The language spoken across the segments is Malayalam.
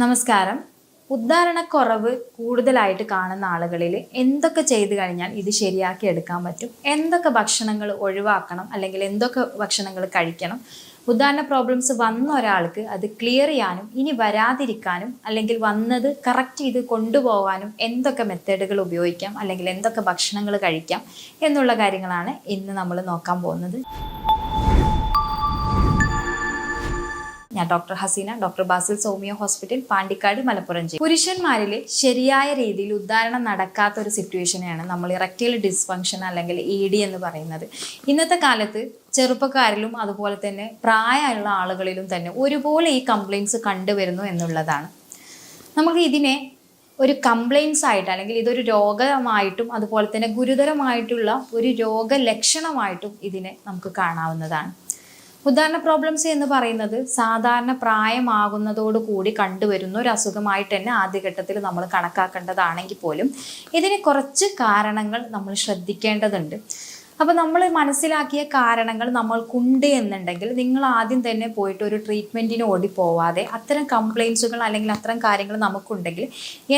നമസ്കാരം. ഉദ്ധാരണക്കുറവ് കൂടുതലായിട്ട് കാണുന്ന ആളുകളിൽ എന്തൊക്കെ ചെയ്തു കഴിഞ്ഞാൽ ഇത് ശരിയാക്കി എടുക്കാൻ പറ്റും, എന്തൊക്കെ ഭക്ഷണങ്ങൾ ഒഴിവാക്കണം അല്ലെങ്കിൽ എന്തൊക്കെ ഭക്ഷണങ്ങൾ കഴിക്കണം, ഉദ്ധാരണ പ്രോബ്ലംസ് വന്ന ഒരാൾക്ക് അത് ക്ലിയർ ചെയ്യാനും ഇനി വരാതിരിക്കാനും അല്ലെങ്കിൽ വന്നത് കറക്റ്റ് ചെയ്ത് കൊണ്ടുപോകാനും എന്തൊക്കെ മെത്തേഡുകൾ ഉപയോഗിക്കാം അല്ലെങ്കിൽ എന്തൊക്കെ ഭക്ഷണങ്ങൾ കഴിക്കാം എന്നുള്ള കാര്യങ്ങളാണ് ഇന്ന് നമ്മൾ നോക്കാൻ പോകുന്നത്. ഞാൻ doctor Haseena, doctor Basil Soumya hospital, Pandikkad, Malappuram ജില്ല. പുരുഷന്മാരിൽ ശരിയായ രീതിയിൽ ഉദ്ധാരണം നടക്കാത്ത ഒരു സിറ്റുവേഷനെയാണ് നമ്മൾ ഇറക്റ്റൈൽ ഡിസ്ഫങ്ഷൻ അല്ലെങ്കിൽ ED എന്ന് പറയുന്നത്. ഇന്നത്തെ കാലത്ത് ചെറുപ്പക്കാരിലും അതുപോലെ തന്നെ പ്രായമുള്ള ആളുകളിലും തന്നെ ഒരുപോലെ ഈ കംപ്ലയിൻസ് കണ്ടുവരുന്നു എന്നുള്ളതാണ്. നമുക്ക് ഇതിനെ ഒരു കംപ്ലയിൻസ് ആയിട്ട് അല്ലെങ്കിൽ ഇതൊരു രോഗമായിട്ടും അതുപോലെ തന്നെ ഗുരുതരമായിട്ടുള്ള ഒരു രോഗലക്ഷണമായിട്ടും ഇതിനെ നമുക്ക് കാണാവുന്നതാണ്. ഉദ്ധാരണ പ്രോബ്ലംസ് എന്ന് പറയുന്നത് സാധാരണ പ്രായമാകുന്നതോടുകൂടി കണ്ടുവരുന്ന ഒരു അസുഖമായിട്ട് തന്നെ ആദ്യഘട്ടത്തിൽ നമ്മൾ കണക്കാക്കേണ്ടതാണെങ്കിൽ പോലും ഇതിന് കുറച്ച് കാരണങ്ങൾ നമ്മൾ ശ്രദ്ധിക്കേണ്ടതുണ്ട്. അപ്പോൾ നമ്മൾ മനസ്സിലാക്കിയ കാരണങ്ങൾ നമ്മൾക്കുണ്ട് എന്നുണ്ടെങ്കിൽ നിങ്ങൾ ആദ്യം തന്നെ പോയിട്ട് ഒരു ട്രീറ്റ്മെൻറ്റിന് ഓടിപ്പോവാതെ അത്തരം കംപ്ലയിൻസുകൾ അല്ലെങ്കിൽ അത്തരം കാര്യങ്ങൾ നമുക്കുണ്ടെങ്കിൽ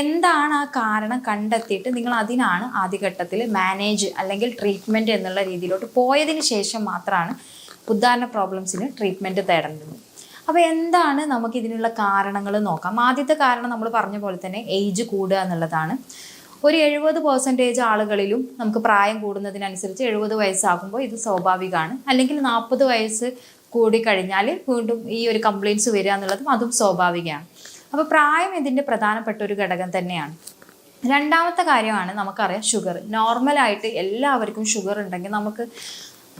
എന്താണ് ആ കാരണം കണ്ടെത്തിയിട്ട് നിങ്ങൾ അതിനാണ് ആദ്യഘട്ടത്തിൽ മാനേജ് അല്ലെങ്കിൽ ട്രീറ്റ്മെൻറ്റ് എന്നുള്ള രീതിയിലോട്ട് പോയതിന് ശേഷം മാത്രമാണ് ഉദ്ധാരണ പ്രോബ്ലംസിന് ട്രീറ്റ്മെൻറ്റ് തേടേണ്ടത്. അപ്പോൾ എന്താണ് നമുക്കിതിനുള്ള കാരണങ്ങൾ നോക്കാം. ആദ്യത്തെ കാരണം നമ്മൾ പറഞ്ഞ പോലെ തന്നെ ഏജ് കൂടുക എന്നുള്ളതാണ്. ഒരു 70% ആളുകളിലും നമുക്ക് പ്രായം കൂടുന്നതിനനുസരിച്ച് 70 വയസ്സാകുമ്പോൾ ഇത് സ്വാഭാവികമാണ്. അല്ലെങ്കിൽ 40 വയസ്സ് കൂടിക്കഴിഞ്ഞാൽ വീണ്ടും ഈ ഒരു കംപ്ലയിൻസ് വരിക എന്നുള്ളതും അതും സ്വാഭാവികമാണ്. അപ്പോൾ പ്രായം ഇതിൻ്റെ പ്രധാനപ്പെട്ട ഒരു ഘടകം തന്നെയാണ്. രണ്ടാമത്തെ കാര്യമാണ് നമുക്കറിയാം ഷുഗർ. നോർമലായിട്ട് എല്ലാവർക്കും ഷുഗർ ഉണ്ടെങ്കിൽ നമുക്ക്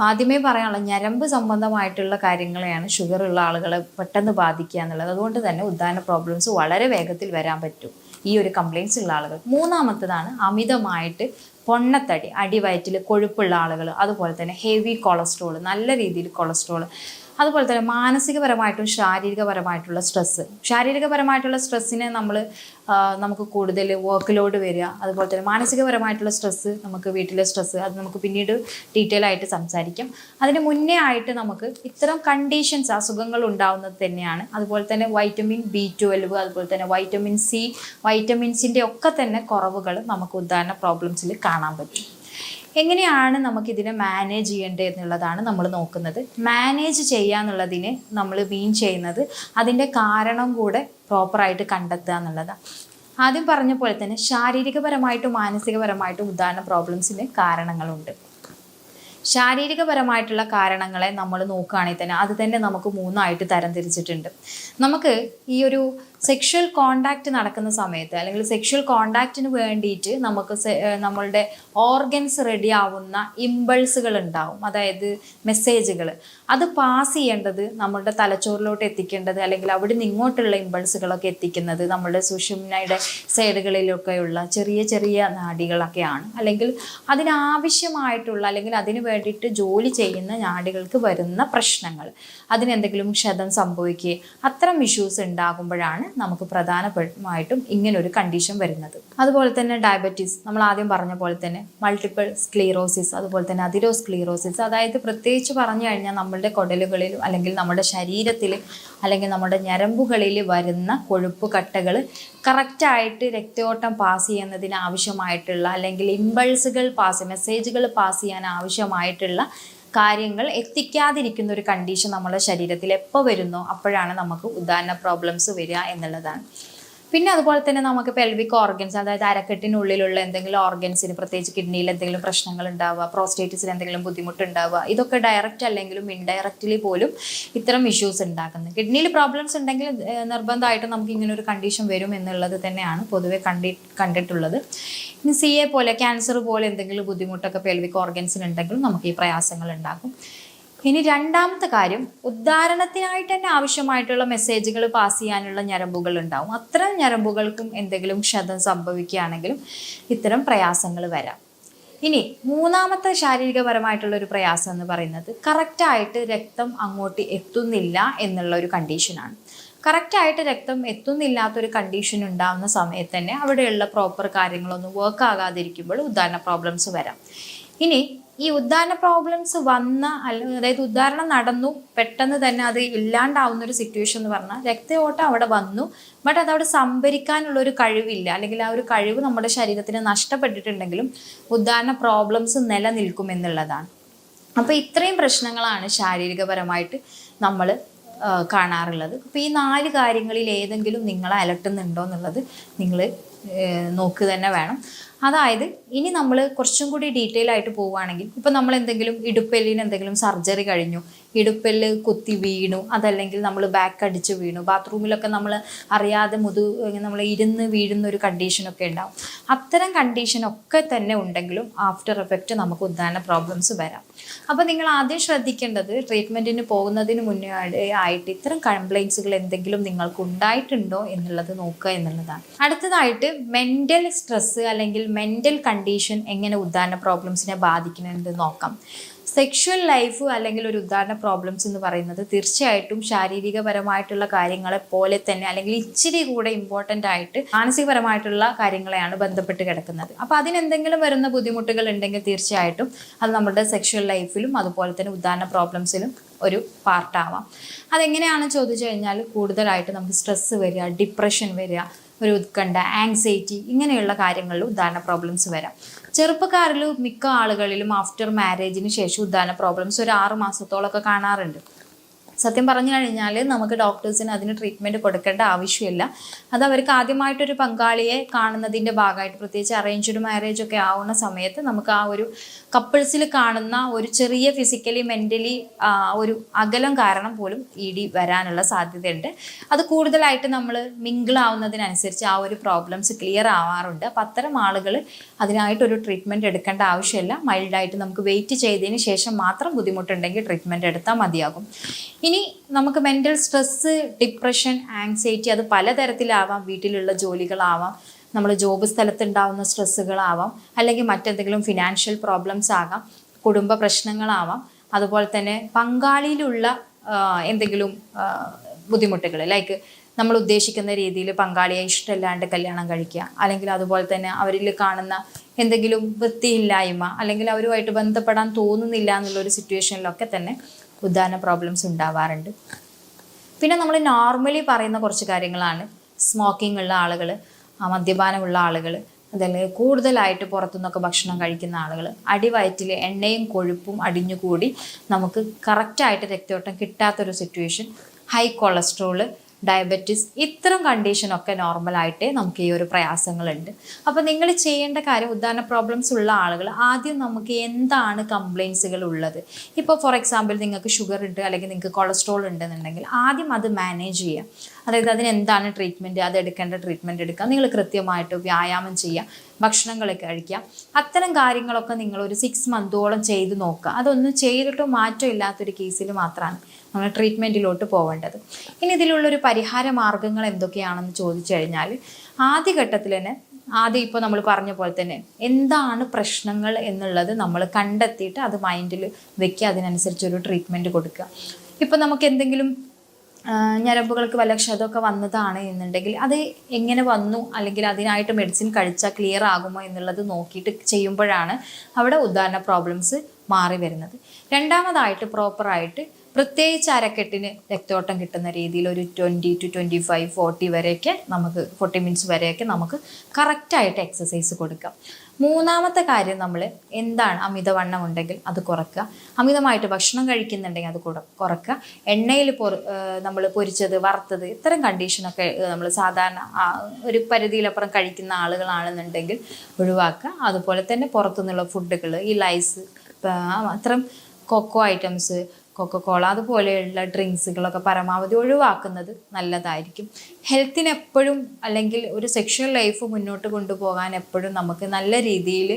ആദ്യമേ പറയാനുള്ള ഞരമ്പ് സംബന്ധമായിട്ടുള്ള കാര്യങ്ങളെയാണ് ഷുഗർ ഉള്ള ആളുകളെ പെട്ടെന്ന് ബാധിക്കുക എന്നുള്ളത്. അതുകൊണ്ട് തന്നെ ഉദ്ധാരണ പ്രോബ്ലംസ് വളരെ വേഗത്തിൽ വരാൻ പറ്റും ഈ ഒരു കംപ്ലയിൻസ് ഉള്ള ആളുകൾ. മൂന്നാമത്തതാണ് അമിതമായിട്ട് പൊണ്ണത്തടി, അടിവയറ്റിൽ കൊഴുപ്പുള്ള ആളുകൾ, അതുപോലെ തന്നെ ഹെവി കൊളസ്ട്രോൾ, നല്ല രീതിയിൽ കൊളസ്ട്രോൾ, അതുപോലെ തന്നെ മാനസികപരമായിട്ടും ശാരീരികപരമായിട്ടുള്ള സ്ട്രെസ്സ്. ശാരീരികപരമായിട്ടുള്ള സ്ട്രെസ്സിനെ നമുക്ക് കൂടുതൽ വർക്ക് ലോഡ് വരിക, അതുപോലെ തന്നെ മാനസികപരമായിട്ടുള്ള സ്ട്രെസ്സ്, നമുക്ക് വീട്ടിലെ സ്ട്രെസ്സ്, അത് നമുക്ക് പിന്നീട് ഡീറ്റെയിൽ ആയിട്ട് സംസാരിക്കാം. അതിന് മുന്നേ ആയിട്ട് നമുക്ക് ഇത്തരം കണ്ടീഷൻസ്, അസുഖങ്ങൾ ഉണ്ടാവുന്നത് തന്നെയാണ്. അതുപോലെ തന്നെ വൈറ്റമിൻ B12, അതുപോലെ തന്നെ വൈറ്റമിൻ C, വൈറ്റമിൻസിൻ്റെ ഒക്കെ തന്നെ കുറവുകൾ നമുക്ക് ഉദ്ധാരണ പ്രോബ്ലംസിൽ കാണാൻ പറ്റും. എങ്ങനെയാണ് നമുക്കിതിനെ മാനേജ് ചെയ്യേണ്ടത് എന്നുള്ളതാണ് നമ്മൾ നോക്കുന്നത്. മാനേജ് ചെയ്യുക എന്നുള്ളതിന് നമ്മൾ ചെയ്യുന്നത് അതിൻ്റെ കാരണം കൂടെ പ്രോപ്പറായിട്ട് കണ്ടെത്തുക എന്നുള്ളതാണ്. ആദ്യം പറഞ്ഞ പോലെ തന്നെ ശാരീരികപരമായിട്ടും മാനസികപരമായിട്ടും ഉദ്ധാരണ പ്രോബ്ലംസിന് കാരണങ്ങളുണ്ട്. ശാരീരികപരമായിട്ടുള്ള കാരണങ്ങളെ നമ്മൾ നോക്കുകയാണെങ്കിൽ തന്നെ അത് തന്നെ നമുക്ക് 3 തരംതിരിച്ചിട്ടുണ്ട്. നമുക്ക് ഈ ഒരു സെക്ഷൽ കോണ്ടാക്റ്റ് നടക്കുന്ന സമയത്ത് അല്ലെങ്കിൽ സെക്ഷൽ കോണ്ടാക്റ്റിന് വേണ്ടിയിട്ട് നമുക്ക് നമ്മളുടെ ഓർഗൻസ് റെഡി ആവുന്ന ഇമ്പൾസുകൾ ഉണ്ടാവും, അതായത് മെസ്സേജുകൾ. അത് പാസ് ചെയ്യേണ്ടത് നമ്മളുടെ തലച്ചോറിലോട്ട് എത്തിക്കേണ്ടത് അല്ലെങ്കിൽ അവിടെ നിന്ന് ഇങ്ങോട്ടുള്ള ഇമ്പൾസുകളൊക്കെ എത്തിക്കുന്നത് നമ്മളുടെ സുഷുമ്നയുടെ സൈഡുകളിലൊക്കെയുള്ള ചെറിയ ചെറിയ നാഡികളൊക്കെയാണ്. അല്ലെങ്കിൽ അതിനാവശ്യമായിട്ടുള്ള അല്ലെങ്കിൽ അതിന് വേണ്ടിയിട്ട് ജോലി ചെയ്യുന്ന നാഡികൾക്ക് വരുന്ന പ്രശ്നങ്ങൾ, അതിനെന്തെങ്കിലും ക്ഷതം സംഭവിക്കുക, അത്തരം ഇഷ്യൂസ് ഉണ്ടാകുമ്പോഴാണ് നമുക്ക് പ്രധാനമായിട്ടും ഇങ്ങനൊരു കണ്ടീഷൻ വരുന്നത്. അതുപോലെ തന്നെ ഡയബറ്റീസ്, നമ്മൾ ആദ്യം പറഞ്ഞ പോലെ തന്നെ മൾട്ടിപ്പിൾ സ്ക്ലീറോസിസ്, അതുപോലെ തന്നെ അതിരോസ്ക്ലീറോസിസ്, അതായത് പ്രത്യേകിച്ച് പറഞ്ഞു കഴിഞ്ഞാൽ നമ്മളുടെ കുടലുകളിൽ അല്ലെങ്കിൽ നമ്മുടെ ശരീരത്തിൽ അല്ലെങ്കിൽ നമ്മുടെ ഞരമ്പുകളിൽ വരുന്ന കൊഴുപ്പ് കട്ടകൾ കറക്റ്റായിട്ട് രക്തയോട്ടം പാസ് ചെയ്യുന്നതിന് ആവശ്യമായിട്ടുള്ള അല്ലെങ്കിൽ ഇമ്പൾസുകൾ മെസ്സേജുകൾ പാസ് ചെയ്യാൻ ആവശ്യമായിട്ടുള്ള കാര്യങ്ങൾ എത്തിക്കാതിരിക്കുന്ന ഒരു കണ്ടീഷൻ നമ്മുടെ ശരീരത്തിൽ എപ്പോൾ വരുന്നോ അപ്പോഴാണ് നമുക്ക് ഉദ്ധാരണ പ്രോബ്ലംസ് വരിക എന്നുള്ളതാണ്. പിന്നെ അതുപോലെ തന്നെ നമുക്ക് പെൽവിക് ഓർഗൻസ്, അതായത് അരക്കെട്ടിനുള്ളിലുള്ള എന്തെങ്കിലും ഓർഗൻസിന്, പ്രത്യേകിച്ച് കിഡ്നിയിൽ എന്തെങ്കിലും പ്രശ്നങ്ങൾ ഉണ്ടാവുക, പ്രോസ്റ്റേറ്റിസിന് എന്തെങ്കിലും ബുദ്ധിമുട്ടുണ്ടാവുക, ഇതൊക്കെ ഡയറക്റ്റ് അല്ലെങ്കിലും ഇൻഡയറക്റ്റ്ലി പോലും ഇത്തരം ഇഷ്യൂസ് ഉണ്ടാക്കുന്നത്. കിഡ്നിയിൽ പ്രോബ്ലംസ് ഉണ്ടെങ്കിൽ നിർബന്ധമായിട്ടും നമുക്ക് ഇങ്ങനെ ഒരു കണ്ടീഷൻ വരും എന്നുള്ളത് തന്നെയാണ് പൊതുവെ കണ്ടിട്ടുള്ളത്. ഇനി CA പോലെ ക്യാൻസർ പോലെ എന്തെങ്കിലും ബുദ്ധിമുട്ടൊക്കെ പെൽവിക് ഓർഗൻസിനുണ്ടെങ്കിലും നമുക്ക് ഈ പ്രയാസങ്ങൾ ഉണ്ടാകും. ഇനി രണ്ടാമത്തെ കാര്യം, ഉദ്ധാരണത്തിനായിട്ട് തന്നെ ആവശ്യമായിട്ടുള്ള മെസ്സേജുകൾ പാസ് ചെയ്യാനുള്ള ഞരമ്പുകൾ ഉണ്ടാവും. അത്തരം ഞരമ്പുകൾക്കും എന്തെങ്കിലും ക്ഷതം സംഭവിക്കുകയാണെങ്കിലും ഇത്തരം പ്രയാസങ്ങൾ വരാം. ഇനി മൂന്നാമത്തെ ശാരീരികപരമായിട്ടുള്ള ഒരു പ്രയാസം എന്ന് പറയുന്നത് കറക്റ്റായിട്ട് രക്തം അങ്ങോട്ട് എത്തുന്നില്ല എന്നുള്ള ഒരു കണ്ടീഷനാണ്. കറക്റ്റായിട്ട് രക്തം എത്തുന്നില്ലാത്തൊരു കണ്ടീഷൻ ഉണ്ടാകുന്ന സമയത്ത് തന്നെ അവിടെയുള്ള പ്രോപ്പർ കാര്യങ്ങളൊന്നും വർക്ക് ആകാതിരിക്കുമ്പോൾ ഉദ്ധാരണ പ്രോബ്ലംസ് വരാം. ഇനി ഈ ഉദ്ധാരണ പ്രോബ്ലംസ് വന്ന അതായത് ഉദ്ധാരണം നടന്നു പെട്ടെന്ന് തന്നെ അത് ഇല്ലാണ്ടാവുന്ന ഒരു സിറ്റുവേഷൻ എന്ന് പറഞ്ഞാൽ രക്തയോട്ടം അവിടെ വന്നു, ബട്ട് അതവിടെ സംഭരിക്കാനുള്ള ഒരു കഴിവില്ല, അല്ലെങ്കിൽ ആ ഒരു കഴിവ് നമ്മുടെ ശരീരത്തിന് നഷ്ടപ്പെട്ടിട്ടുണ്ടെങ്കിലും ഉദ്ധാരണ പ്രോബ്ലംസ് നിലനിൽക്കും എന്നുള്ളതാണ്. അപ്പോൾ ഇത്രയും പ്രശ്നങ്ങളാണ് ശാരീരികപരമായിട്ട് നമ്മൾ കാണാറുള്ളത്. അപ്പോൾ ഈ 4 കാര്യങ്ങളിൽ ഏതെങ്കിലും നിങ്ങളെ അലട്ടുന്നുണ്ടോ എന്നുള്ളത് നിങ്ങൾ നോക്കുക തന്നെ വേണം. അതായത് ഇനി നമ്മൾ കുറച്ചും കൂടി ഡീറ്റെയിൽ ആയിട്ട് പോവുകയാണെങ്കിൽ, ഇപ്പം നമ്മൾ എന്തെങ്കിലും ഇടുപ്പെല്ലിന് എന്തെങ്കിലും സർജറി കഴിഞ്ഞു, ഇടുപ്പെല്ല് കുത്തി വീണു, അതല്ലെങ്കിൽ നമ്മൾ ബാക്ക് അടിച്ച് വീണു, ബാത്റൂമിലൊക്കെ നമ്മൾ അറിയാതെ നമ്മൾ ഇരുന്ന് വീഴുന്ന ഒരു കണ്ടീഷനൊക്കെ ഉണ്ടാവും. അത്തരം കണ്ടീഷനൊക്കെ തന്നെ ഉണ്ടെങ്കിലും ആഫ്റ്റർ എഫക്റ്റ് നമുക്ക് ഉദ്ധാരണ പ്രോബ്ലംസ് വരാം. അപ്പോൾ നിങ്ങൾ ആദ്യം ശ്രദ്ധിക്കേണ്ടത് ട്രീറ്റ്മെൻറ്റിന് പോകുന്നതിന് മുന്നേ ആയിട്ട് ഇത്തരം കംപ്ലയിൻസുകൾ എന്തെങ്കിലും നിങ്ങൾക്ക് ഉണ്ടായിട്ടുണ്ടോ എന്നുള്ളത് നോക്കുക എന്നുള്ളതാണ്. അടുത്തതായിട്ട് മെൻ്റൽ സ്ട്രെസ്സ് അല്ലെങ്കിൽ മെൻ്റൽ കണ്ടീഷൻ എങ്ങനെ ഉദ്ധാരണ പ്രോബ്ലംസിനെ ബാധിക്കുന്നുണ്ട് നോക്കാം. സെക്ഷുവൽ ലൈഫ് അല്ലെങ്കിൽ ഒരു ഉദ്ധാരണ പ്രോബ്ലംസ് എന്ന് പറയുന്നത് തീർച്ചയായിട്ടും ശാരീരികപരമായിട്ടുള്ള കാര്യങ്ങളെ പോലെ തന്നെ അല്ലെങ്കിൽ ഇച്ചിരി കൂടെ ഇമ്പോർട്ടൻ്റ് ആയിട്ട് മാനസികപരമായിട്ടുള്ള കാര്യങ്ങളെയാണ് ബന്ധപ്പെട്ട് കിടക്കുന്നത്. അപ്പോൾ അതിനെന്തെങ്കിലും വരുന്ന ബുദ്ധിമുട്ടുകൾ ഉണ്ടെങ്കിൽ തീർച്ചയായിട്ടും അത് നമ്മുടെ സെക്ഷുവൽ ലൈഫിലും അതുപോലെ തന്നെ ഉദ്ധാരണ പ്രോബ്ലംസിലും ഒരു പാർട്ടാവാം. അതെങ്ങനെയാണെന്ന് ചോദിച്ചു കഴിഞ്ഞാൽ കൂടുതലായിട്ട് നമുക്ക് സ്ട്രെസ്സ് വരിക, ഡിപ്രഷൻ വരിക, ഒരു ഉത്കണ്ഠ, ആങ്സൈറ്റി, ഇങ്ങനെയുള്ള കാര്യങ്ങളിൽ ഉദ്ധാരണ പ്രോബ്ലംസ് വരാം. ചെറുപ്പക്കാരിൽ മിക്ക ആളുകളിലും ആഫ്റ്റർ മാരേജിന് ശേഷം ഉദ്ധാരണ പ്രോബ്ലംസ് ഒരു 6 മാസത്തോളമൊക്കെ കാണാറുണ്ട്. സത്യം പറഞ്ഞു കഴിഞ്ഞാൽ നമുക്ക് ഡോക്ടേഴ്സിന് അതിന് ട്രീറ്റ്മെൻറ്റ് കൊടുക്കേണ്ട ആവശ്യമില്ല. അത് അവർക്ക് ആദ്യമായിട്ടൊരു പങ്കാളിയെ കാണുന്നതിൻ്റെ ഭാഗമായിട്ട്, പ്രത്യേകിച്ച് അറേഞ്ച്ഡ് മാരേജ് ഒക്കെ ആവുന്ന സമയത്ത് നമുക്ക് ആ ഒരു കപ്പിൾസിൽ കാണുന്ന ഒരു ചെറിയ ഫിസിക്കലി മെൻ്റലി ഒരു അകലം കാരണം പോലും ED വരാനുള്ള സാധ്യതയുണ്ട്. അത് കൂടുതലായിട്ട് നമ്മൾ മിങ്കിളാവുന്നതിനനുസരിച്ച് ആ ഒരു പ്രോബ്ലംസ് ക്ലിയർ ആവാറുണ്ട്. അപ്പം അത്തരം ആളുകൾ അതിനായിട്ടൊരു ട്രീറ്റ്മെൻറ്റ് എടുക്കേണ്ട ആവശ്യമില്ല. മൈൽഡായിട്ട് നമുക്ക് വെയിറ്റ് ചെയ്തതിന് ശേഷം മാത്രം ബുദ്ധിമുട്ടുണ്ടെങ്കിൽ ട്രീറ്റ്മെൻറ്റ് എടുത്താൽ മതിയാകും. ഇനി നമുക്ക് മെൻ്റൽ സ്ട്രെസ്സ്, ഡിപ്രഷൻ, ആങ്സൈറ്റി അത് പലതരത്തിലാവാം. വീട്ടിലുള്ള ജോലികളാവാം, നമ്മൾ ജോബ് സ്ഥലത്തുണ്ടാവുന്ന സ്ട്രെസ്സുകളാവാം, അല്ലെങ്കിൽ മറ്റെന്തെങ്കിലും ഫിനാൻഷ്യൽ പ്രോബ്ലംസ് ആകാം, കുടുംബ പ്രശ്നങ്ങളാവാം, അതുപോലെ തന്നെ പങ്കാളിയിലുള്ള എന്തെങ്കിലും ബുദ്ധിമുട്ടുകൾ, ലൈക്ക് നമ്മൾ ഉദ്ദേശിക്കുന്ന രീതിയിൽ പങ്കാളിയെ ഇഷ്ടമില്ലാണ്ട് കല്യാണം കഴിക്കുക, അല്ലെങ്കിൽ അതുപോലെ തന്നെ അവരിൽ കാണുന്ന എന്തെങ്കിലും വൃത്തിയില്ലായ്മ, അല്ലെങ്കിൽ അവരുമായിട്ട് ബന്ധപ്പെടാൻ തോന്നുന്നില്ല എന്നുള്ളൊരു സിറ്റുവേഷനിലൊക്കെ തന്നെ ഉദ്ധാരണ പ്രോബ്ലംസ് ഉണ്ടാവാറുണ്ട്. പിന്നെ നമ്മൾ നോർമലി പറയുന്ന കുറച്ച് കാര്യങ്ങളാണ് സ്മോക്കിംഗ് ഉള്ള ആളുകൾ, മദ്യപാനമുള്ള ആളുകൾ, അതല്ലെങ്കിൽ കൂടുതലായിട്ട് പുറത്തുനിന്നൊക്കെ ഭക്ഷണം കഴിക്കുന്ന ആളുകൾ, അടിവയറ്റിൽ എണ്ണയും കൊഴുപ്പും അടിഞ്ഞുകൂടി നമുക്ക് കറക്റ്റായിട്ട് രക്തയോട്ടം കിട്ടാത്തൊരു സിറ്റുവേഷൻ, ഹൈ കൊളസ്ട്രോള്, ഡയബറ്റിസ്, ഇത്തരം കണ്ടീഷനൊക്കെ നോർമലായിട്ട് നമുക്ക് ഈ ഒരു പ്രയാസങ്ങളുണ്ട്. അപ്പോൾ നിങ്ങൾ ചെയ്യേണ്ട കാര്യം, ഉദ്ധാരണ പ്രോബ്ലംസ് ഉള്ള ആളുകൾ ആദ്യം നമുക്ക് എന്താണ് കംപ്ലയിൻസുകൾ ഉള്ളത്. ഇപ്പോൾ ഫോർ എക്സാമ്പിൾ നിങ്ങൾക്ക് ഷുഗർ ഉണ്ട് അല്ലെങ്കിൽ നിങ്ങൾക്ക് കൊളസ്ട്രോൾ ഉണ്ടെന്നുണ്ടെങ്കിൽ ആദ്യം അത് മാനേജ് ചെയ്യുക. അതായത് അതിനെന്താണ് ട്രീറ്റ്മെൻറ്റ്, അത് എടുക്കേണ്ട ട്രീറ്റ്മെൻറ്റ് എടുക്കുക. നിങ്ങൾ കൃത്യമായിട്ട് വ്യായാമം ചെയ്യുക, ഭക്ഷണങ്ങളൊക്കെ കഴിക്കുക. അത്തരം കാര്യങ്ങളൊക്കെ നിങ്ങളൊരു 6 മന്തോളം ചെയ്ത് നോക്കുക. അതൊന്നും ചെയ്തിട്ടോ മാറ്റം ഇല്ലാത്തൊരു കേസിൽ മാത്രമാണ് നമ്മൾ ട്രീറ്റ്മെൻറ്റിലോട്ട് പോവേണ്ടത്. ഇനി ഇതിലുള്ളൊരു പരിഹാര മാർഗ്ഗങ്ങൾ എന്തൊക്കെയാണെന്ന് ചോദിച്ചു കഴിഞ്ഞാൽ ആദ്യഘട്ടത്തിൽ തന്നെ ഇപ്പോൾ നമ്മൾ പറഞ്ഞ പോലെ തന്നെ എന്താണ് പ്രശ്നങ്ങൾ എന്നുള്ളത് നമ്മൾ കണ്ടെത്തിയിട്ട് അത് മൈൻഡിൽ വെക്കുക, അതിനനുസരിച്ചൊരു ട്രീറ്റ്മെൻറ്റ് കൊടുക്കുക. ഇപ്പോൾ നമുക്ക് എന്തെങ്കിലും ഞരമ്പുകൾക്ക് വല്ല ക്ഷതമൊക്കെ വന്നതാണ് എന്നുണ്ടെങ്കിൽ അത് എങ്ങനെ വന്നു, അല്ലെങ്കിൽ അതിനായിട്ട് മെഡിസിൻ കഴിച്ചാൽ ക്ലിയർ ആകുമോ എന്നുള്ളത് നോക്കിയിട്ട് ചെയ്യുമ്പോഴാണ് അവിടെ ഉദ്ധാരണ പ്രോബ്ലംസ് മാറി വരുന്നത്. രണ്ടാമതായിട്ട് പ്രോപ്പറായിട്ട് പ്രത്യേകിച്ച് അരക്കെട്ടിന് രക്തോട്ടം കിട്ടുന്ന രീതിയിൽ ഒരു 20 to 25, 40 വരെയൊക്കെ നമുക്ക് 40 മിനിറ്റ്സ് വരെയൊക്കെ നമുക്ക് കറക്റ്റായിട്ട് എക്സസൈസ് കൊടുക്കാം. മൂന്നാമത്തെ കാര്യം, നമ്മൾ എന്താണ് അമിതവണ്ണം ഉണ്ടെങ്കിൽ അത് കുറയ്ക്കുക, അമിതമായിട്ട് ഭക്ഷണം കഴിക്കുന്നുണ്ടെങ്കിൽ അത് കുറയ്ക്കുക, എണ്ണയിൽ നമ്മൾ പൊരിച്ചത്, വറുത്തത്, ഇത്തരം കണ്ടീഷനൊക്കെ നമ്മൾ സാധാരണ ഒരു പരിധിയിലപ്പുറം കഴിക്കുന്ന ആളുകളാണെന്നുണ്ടെങ്കിൽ ഒഴിവാക്കുക. അതുപോലെ തന്നെ പുറത്തുനിന്നുള്ള ഫുഡുകൾ, ഈ ലൈസ്, അത്തരം കൊക്കോ ഐറ്റംസ്, കൊക്കക്കോള അതുപോലെയുള്ള ഡ്രിങ്ക്സുകളൊക്കെ പരമാവധി ഒഴിവാക്കുന്നത് നല്ലതായിരിക്കും. ഹെൽത്തിന് എപ്പോഴും, അല്ലെങ്കിൽ ഒരു സെക്ഷൽ ലൈഫ് മുന്നോട്ട് കൊണ്ടുപോകാൻ എപ്പോഴും നമുക്ക് നല്ല രീതിയിൽ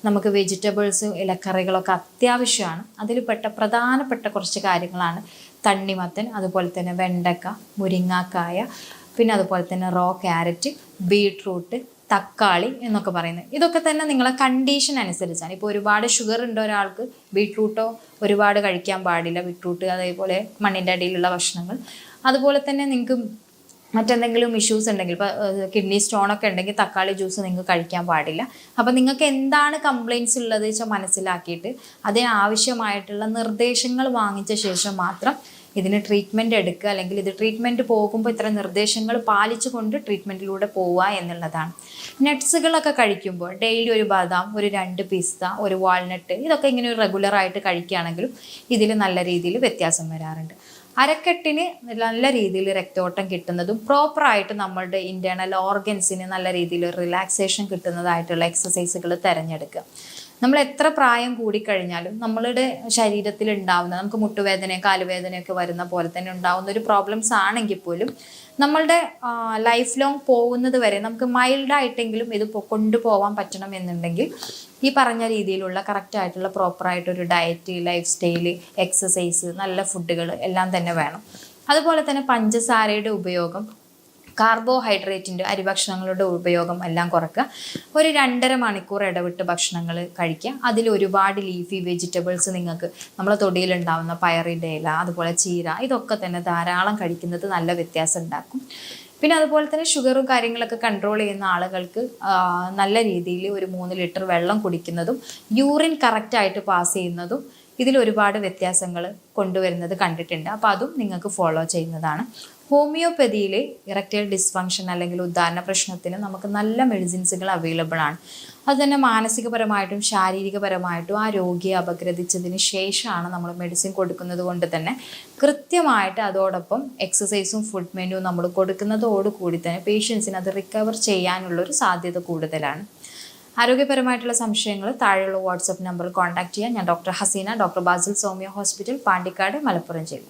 നമുക്ക് വെജിറ്റബിൾസ്, ഇലക്കറികളൊക്കെ അത്യാവശ്യമാണ്. അതിൽ പ്രധാനപ്പെട്ട കുറച്ച് കാര്യങ്ങളാണ് തണ്ണിമത്തൻ, അതുപോലെ തന്നെ വെണ്ടക്ക, മുരിങ്ങാക്കായ, പിന്നെ അതുപോലെ തന്നെ റോ ക്യാരറ്റ്, ബീട്രൂട്ട്, തക്കാളി എന്നൊക്കെ പറയുന്നത്. ഇതൊക്കെ തന്നെ നിങ്ങളെ കണ്ടീഷൻ അനുസരിച്ചാണ്. ഇപ്പോൾ ഒരുപാട് ഷുഗർ ഉണ്ടോ ഒരാൾക്ക്, ബീട്രൂട്ടോ ഒരുപാട് കഴിക്കാൻ പാടില്ല. ബീട്രൂട്ട്, അതേപോലെ മണ്ണിൻ്റെ അടിയിലുള്ള ഭക്ഷണങ്ങൾ. അതുപോലെ തന്നെ നിങ്ങൾക്ക് മറ്റെന്തെങ്കിലും ഇഷ്യൂസ് ഉണ്ടെങ്കിൽ ഇപ്പോൾ കിഡ്നി സ്റ്റോണൊക്കെ ഉണ്ടെങ്കിൽ തക്കാളി ജ്യൂസ് നിങ്ങൾക്ക് കഴിക്കാൻ പാടില്ല. അപ്പോൾ നിങ്ങൾക്ക് എന്താണ് കംപ്ലയിൻറ്റ്സ് ഉള്ളത് വെച്ചാൽ മനസ്സിലാക്കിയിട്ട് അതിന് ആവശ്യമായിട്ടുള്ള നിർദ്ദേശങ്ങൾ വാങ്ങിച്ച ശേഷം മാത്രം ഇതിന് ട്രീറ്റ്മെൻറ്റ് എടുക്കുക, അല്ലെങ്കിൽ ഇത് ട്രീറ്റ്മെൻറ്റ് പോകുമ്പോൾ ഇത്ര നിർദ്ദേശങ്ങൾ പാലിച്ചുകൊണ്ട് ട്രീറ്റ്മെൻറ്റിലൂടെ പോവുക എന്നുള്ളതാണ്. നട്ട്സുകളൊക്കെ കഴിക്കുമ്പോൾ ഡെയിലി ഒരു ബദാം, ഒരു 2 പിസ്ത, ഒരു വാൾനട്ട്, ഇതൊക്കെ ഇങ്ങനെ ഒരു റെഗുലറായിട്ട് കഴിക്കുകയാണെങ്കിലും ഇതിൽ നല്ല രീതിയിൽ വ്യത്യാസം വരാറുണ്ട്. അരക്കെട്ടിന് നല്ല രീതിയിൽ രക്തോട്ടം കിട്ടുന്നതും പ്രോപ്പറായിട്ട് നമ്മളുടെ ഇൻറ്റേർണൽ ഓർഗൻസിന് നല്ല രീതിയിൽ റിലാക്സേഷൻ കിട്ടുന്നതായിട്ടുള്ള എക്സസൈസുകൾ തിരഞ്ഞെടുക്കുക. നമ്മൾ എത്ര പ്രായം കൂടിക്കഴിഞ്ഞാലും നമ്മളുടെ ശരീരത്തിൽ ഉണ്ടാവുന്ന, നമുക്ക് മുട്ടുവേദന, കാലുവേദനയൊക്കെ വരുന്ന പോലെ തന്നെ ഉണ്ടാവുന്ന ഒരു പ്രോബ്ലംസ് ആണെങ്കിൽ പോലും നമ്മളുടെ ലൈഫ് ലോങ് പോകുന്നത് വരെ നമുക്ക് മൈൽഡായിട്ടെങ്കിലും ഇത് കൊണ്ടുപോകാൻ പറ്റണം എന്നുണ്ടെങ്കിൽ ഈ പറഞ്ഞ രീതിയിലുള്ള കറക്റ്റായിട്ടുള്ള പ്രോപ്പറായിട്ടൊരു ഡയറ്റ്, ലൈഫ് സ്റ്റൈല്, എക്സസൈസ്, നല്ല ഫുഡുകൾ എല്ലാം തന്നെ വേണം. അതുപോലെ തന്നെ പഞ്ചസാരയുടെ ഉപയോഗം, കാർബോഹൈഡ്രേറ്റിൻ്റെ അരിഭക്ഷണങ്ങളുടെ ഉപയോഗം എല്ലാം കുറയ്ക്കുക. ഒരു 2.5 മണിക്കൂർ ഇടവിട്ട് ഭക്ഷണങ്ങൾ കഴിക്കുക. അതിൽ ഒരുപാട് ലീഫി വെജിറ്റബിൾസ്, നിങ്ങൾക്ക് നമ്മളെ തൊടിയിലുണ്ടാവുന്ന പയറിൻ്റെ ഇല, അതുപോലെ ചീര, ഇതൊക്കെ തന്നെ ധാരാളം കഴിക്കുന്നത് നല്ല വ്യത്യാസം ഉണ്ടാക്കും. പിന്നെ അതുപോലെ തന്നെ ഷുഗറും കാര്യങ്ങളൊക്കെ കൺട്രോൾ ചെയ്യുന്ന ആളുകൾക്ക് നല്ല രീതിയിൽ ഒരു 3 ലിറ്റർ വെള്ളം കുടിക്കുന്നതും യൂറിൻ കറക്റ്റായിട്ട് പാസ് ചെയ്യുന്നതും ഇതിൽ ഒരുപാട് വ്യത്യാസങ്ങൾ കൊണ്ടുവരുന്നത് കണ്ടിട്ടുണ്ട്. അപ്പോൾ അതും നിങ്ങൾക്ക് ഫോളോ ചെയ്യുന്നതാണ്. ഹോമിയോപ്പതിയിൽ ഇറക്ടൈൽ ഡിസ്ഫങ്ഷൻ അല്ലെങ്കിൽ ഉദാഹരണ പ്രശ്നത്തിന് നമുക്ക് നല്ല മെഡിസിൻസുകൾ അവൈലബിൾ ആണ്. അതുതന്നെ മാനസികപരമായിട്ടും ശാരീരികപരമായിട്ടും ആ രോഗിയെ അപഗ്രഥിച്ചതിന് ശേഷമാണ് നമ്മൾ മെഡിസിൻ കൊടുക്കുന്നത് കൊണ്ട് തന്നെ കൃത്യമായിട്ട് അതോടൊപ്പം എക്സസൈസും ഫുഡ് മെനുവും നമ്മൾ കൊടുക്കുന്നതോടുകൂടി തന്നെ പേഷ്യൻസിന് അത് റിക്കവർ ചെയ്യാനുള്ളൊരു സാധ്യത കൂടുതലാണ്. ആരോഗ്യപരമായിട്ടുള്ള സംശയങ്ങൾ താഴെയുള്ള വാട്സപ്പ് നമ്പറിൽ കോൺടാക്ട് ചെയ്യാൻ. ഞാൻ doctor Haseena, doctor Basil Soumya hospital, Pandikkad, Malappuram ജില്ല.